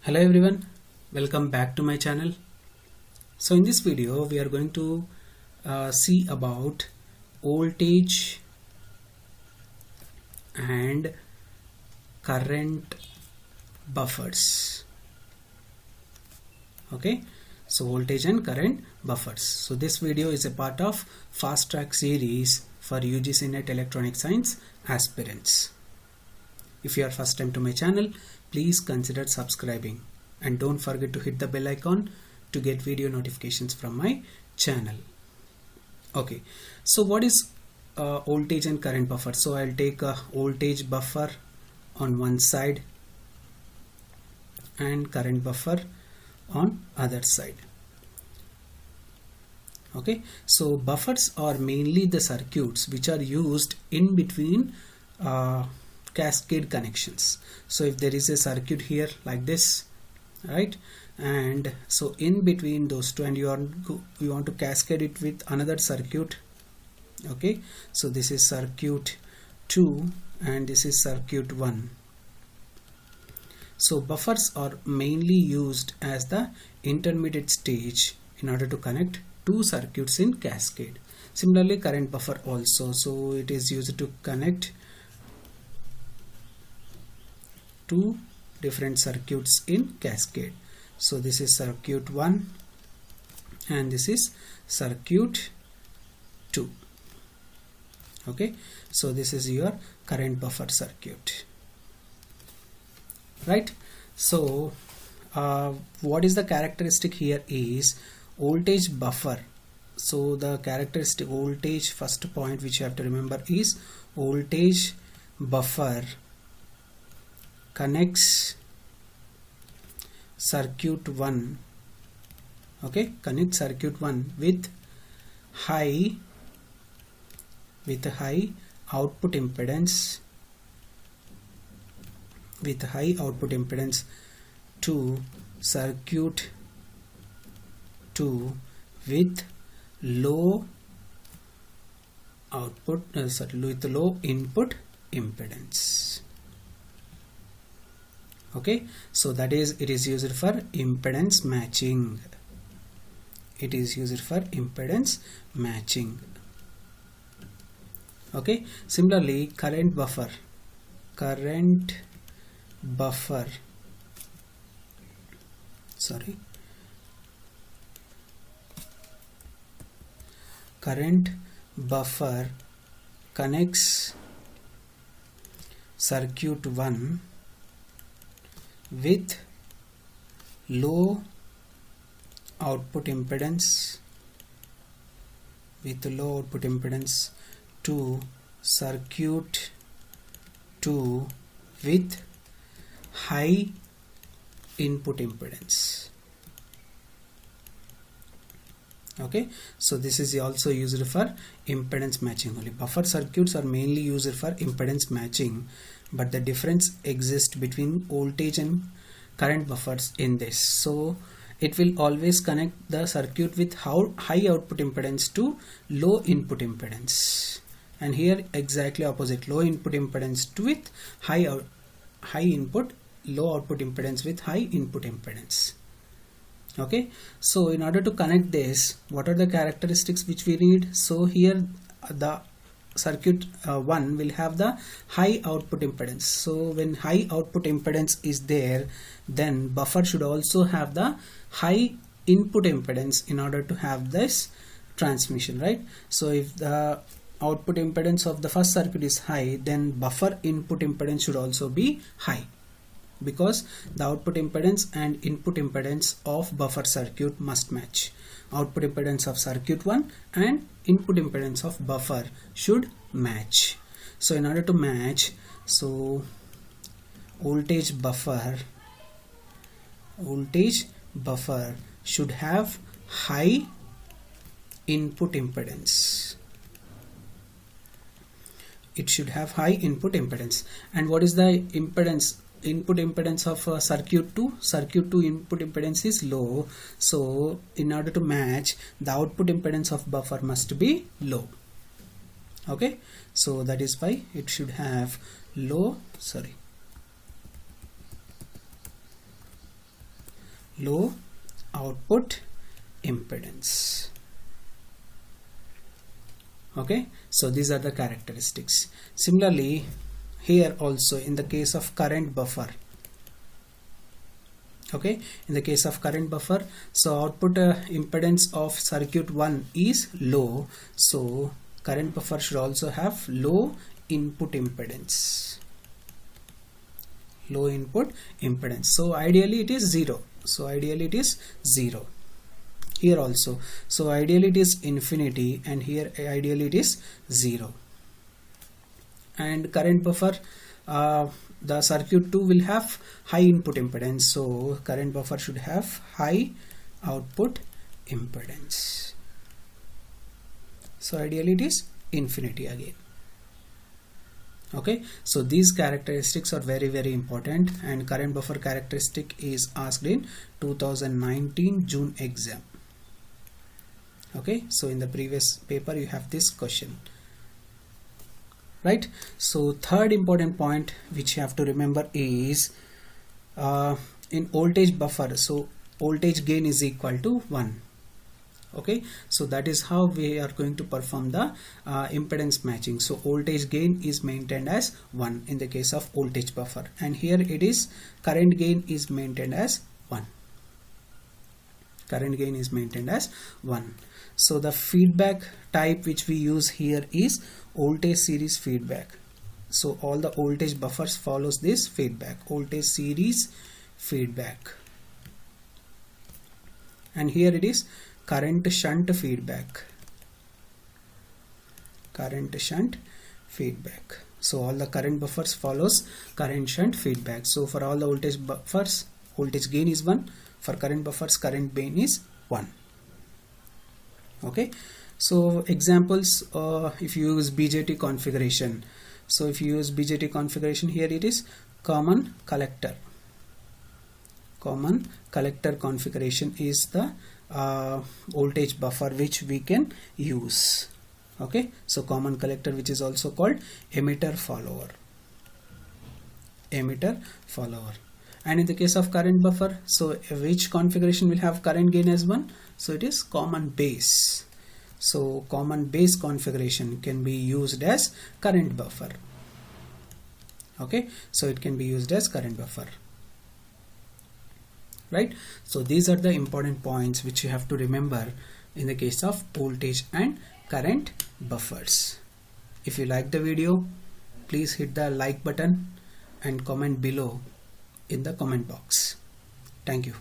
Hello everyone, welcome back to my channel. So in this video we are going to see about voltage and current buffers. Okay, so voltage and current buffers. So this video is a part of fast track series for UGC NET Electronic Science aspirants. If you are first time to my channel, please consider subscribing and don't forget to hit the bell icon to get video notifications from my channel. Okay, so what is voltage and current buffer? So I'll take a voltage buffer on one side and current buffer on other side. Okay, so buffers are mainly the circuits which are used in between cascade connections. So if there is a circuit here like this, right, and so in between those two, and you want to cascade it with another circuit. Okay, so this is circuit 2 and this is circuit 1. So buffers are mainly used as the intermediate stage in order to connect two circuits in cascade. Similarly, current buffer also, so it is used to connect two different circuits in cascade. So this is circuit 1 and this is circuit 2. Okay, so this is your current buffer circuit, right? So what is the characteristic here is voltage buffer. So the characteristic voltage, first point which you have to remember is voltage buffer connects circuit 1, okay, connect circuit 1 with high output impedance, to circuit 2 with low output with low input impedance. Okay, so that is, it is used for impedance matching. It is used for impedance matching. Okay, similarly current buffer connects circuit 1 with low output impedance to circuit 2 with high input impedance. Okay, so this is also used for impedance matching only. Buffer circuits are mainly used for impedance matching, but the difference exists between voltage and current buffers in this. So it will always connect the circuit with high output impedance to low input impedance, and here exactly opposite, low input impedance to with low output impedance with high input impedance. Okay, so in order to connect this, what are the characteristics which we need? So here the circuit 1 will have the high output impedance. So when high output impedance is there, then buffer should also have the high input impedance in order to have this transmission, right? So if the output impedance of the first circuit is high, then buffer input impedance should also be high, because the output impedance and input impedance of buffer circuit must match. Output impedance of circuit 1 and input impedance of buffer should match. So in order to match, so voltage buffer should have high input impedance. It should have high input impedance. And what is the input impedance of circuit 2? Circuit 2 input impedance is low, so in order to match, the output impedance of buffer must be low. Okay, so that is why it should have low low output impedance. Okay, so these are the characteristics. Similarly, here also in the case of current buffer, okay, in the case of current buffer, so output impedance of circuit 1 is low, so current buffer should also have low input impedance. Low input impedance, so ideally it is 0. So ideally it is 0 here also. So ideally it is infinity, and here ideally it is 0. And current buffer, the circuit 2 will have high input impedance, so current buffer should have high output impedance. So ideally it is infinity again. Okay, so these characteristics are very important, and current buffer characteristic is asked in 2019 June exam. Okay, so in the previous paper you have this question, right? So third important point which you have to remember is in voltage buffer, so voltage gain is equal to 1. Okay, so that is how we are going to perform the impedance matching. So voltage gain is maintained as 1 in the case of voltage buffer, and here it is current gain is maintained as 1. Current gain is maintained as 1. So the feedback type which we use here is voltage series feedback. So all the voltage buffers follows this feedback, voltage series feedback, and here it is current shunt feedback. Current shunt feedback. So all the current buffers follows current shunt feedback. So for all the voltage buffers, voltage gain is 1. For current buffers, current gain is 1. Okay, so examples, if you use BJT configuration. So if you use BJT configuration, here it is common collector. Common collector configuration is the voltage buffer which we can use. Okay, so common collector, which is also called emitter follower. Emitter follower. And in the case of current buffer, so which configuration will have current gain as 1? So it is common base. So common base configuration can be used as current buffer. Okay, so it can be used as current buffer, right? So these are the important points which you have to remember in the case of voltage and current buffers. If you like the video, please hit the like button and comment below in the comment box. Thank you.